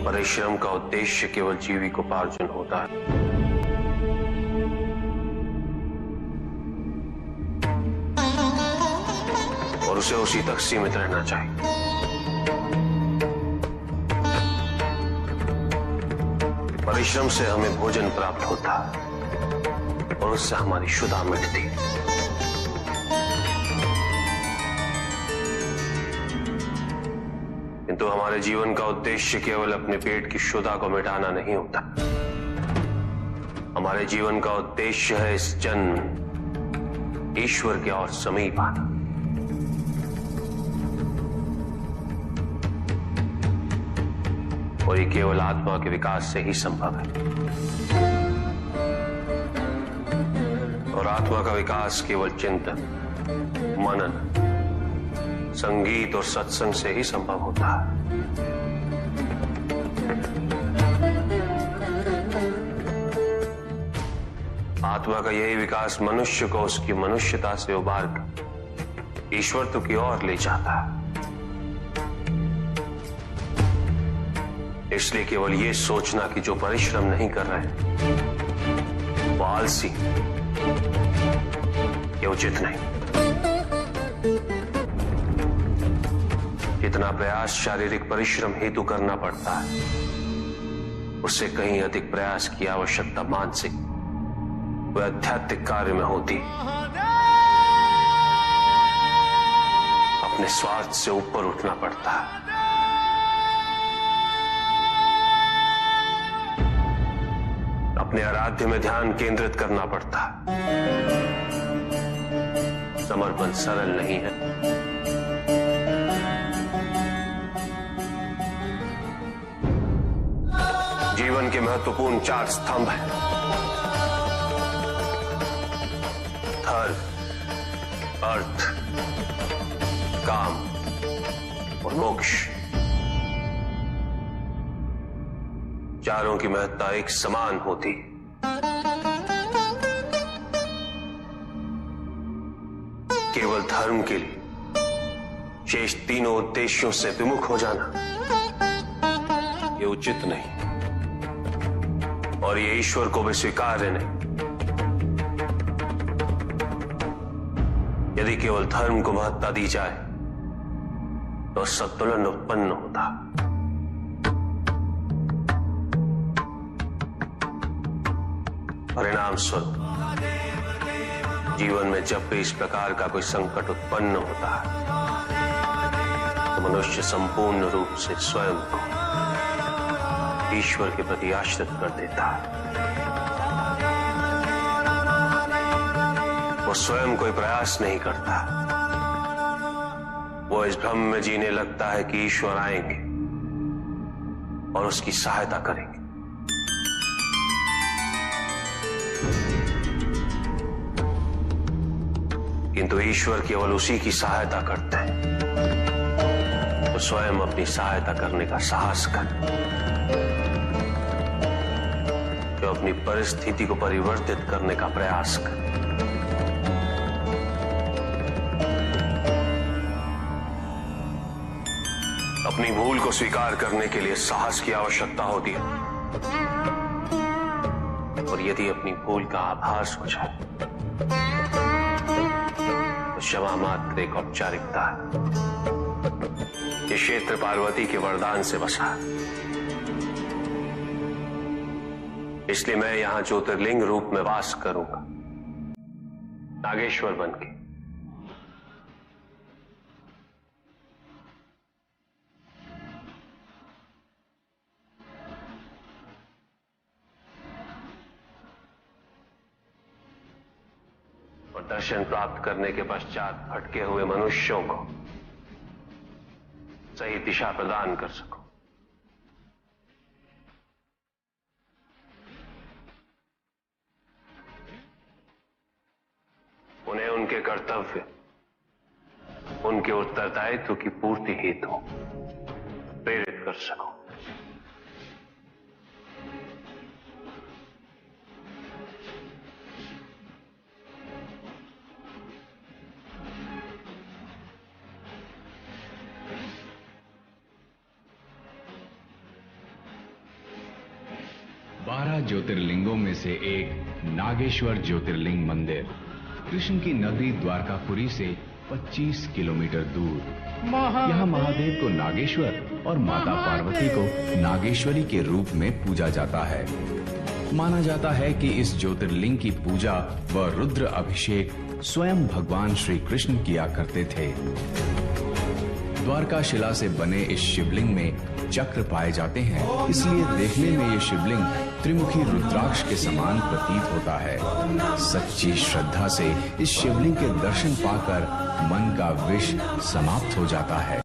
परिश्रम का उद्देश्य केवल जीविकोपार्जन होता है। और उसे उसी तक सीमित रहना चाहिए। परिश्रम से हमें भोजन प्राप्त होता है और उससे हमारी क्षुधा मिटती है। किंतु हमारे जीवन का उद्देश्य केवल अपने पेट की क्षुधा को मिटाना नहीं होता। हमारे जीवन का उद्देश्य है इस जन्म ईश्वर के और समीप आना। और ये केवल आत्मा के विकास से ही संभव है। और आत्मा का विकास केवल चिंतन, मनन, संगीत और सत्संग से ही संभव होता है। आत्मा का यही विकास मनुष्य को उसकी मनुष्यता से उबार कर ईश्वरत्व की ओर ले जाता है। इसलिए केवल ये सोचना कि जो परिश्रम नहीं कर रहे वो आलसी, ये उचित नहीं। जितना प्रयास शारीरिक परिश्रम हेतु करना पड़ता है, उससे कहीं अधिक प्रयास की आवश्यकता मानसिक व आध्यात्मिक कार्य में होती। अपने स्वार्थ से ऊपर उठना पड़ता है। अपने आराध्य में ध्यान केंद्रित करना पड़ता है। समर्पण सरल नहीं है। जीवन के महत्वपूर्ण 4 स्तंभ हैं: धर्म, अर्थ, काम और मोक्ष। चारों की महत्ता एक समान होती। केवल धर्म के लिए शेष तीनों उद्देश्यों से विमुख हो जाना ये उचित नहीं और ये ईश्वर को भी स्वीकार्य नहीं। यदि केवल धर्म को महत्ता दी जाए तो संतुलन उत्पन्न होता। परिणाम स्वरूप जीवन में जब भी इस प्रकार का कोई संकट उत्पन्न होता है तो मनुष्य संपूर्ण रूप से स्वयं को ईश्वर के प्रति आश्रित कर देता है। वो स्वयं कोई प्रयास नहीं करता। वो इस भ्रम में जीने लगता है कि ईश्वर आएंगे और उसकी सहायता करेंगे। किंतु ईश्वर केवल उसी की सहायता करते हैं तो स्वयं अपनी सहायता करने का साहस करे, जो अपनी परिस्थिति को परिवर्तित करने का प्रयास करे। अपनी भूल को स्वीकार करने के लिए साहस की आवश्यकता होती है। और यदि अपनी भूल का आभास हो जाए तो क्षमा मात्र एक औपचारिकता है। ये क्षेत्र पार्वती के वरदान से बसा है। इसलिए मैं यहां ज्योतिर्लिंग रूप में वास करूंगा, नागेश्वर बनके। और दर्शन प्राप्त करने के पश्चात भटके हुए मनुष्यों को सही दिशा प्रदान कर सकूं। उन्हें उनके कर्तव्य, उनके उत्तरदायित्व की पूर्ति हेतु प्रेरित कर सकूं। 12 ज्योतिर्लिंगों में से एक नागेश्वर ज्योतिर्लिंग मंदिर कृष्ण की नगरी द्वारकापुरी से 25 किलोमीटर दूर। यहाँ महादेव को नागेश्वर और माता पार्वती को नागेश्वरी के रूप में पूजा जाता है। माना जाता है कि इस ज्योतिर्लिंग की पूजा व रुद्र अभिषेक स्वयं भगवान श्री कृष्ण किया करते थे। द्वारका शिला से बने इस शिवलिंग में चक्र पाए जाते हैं, इसलिए देखने में ये शिवलिंग त्रिमुखी रुद्राक्ष के समान प्रतीत होता है। सच्ची श्रद्धा से इस शिवलिंग के दर्शन पाकर मन का विष समाप्त हो जाता है।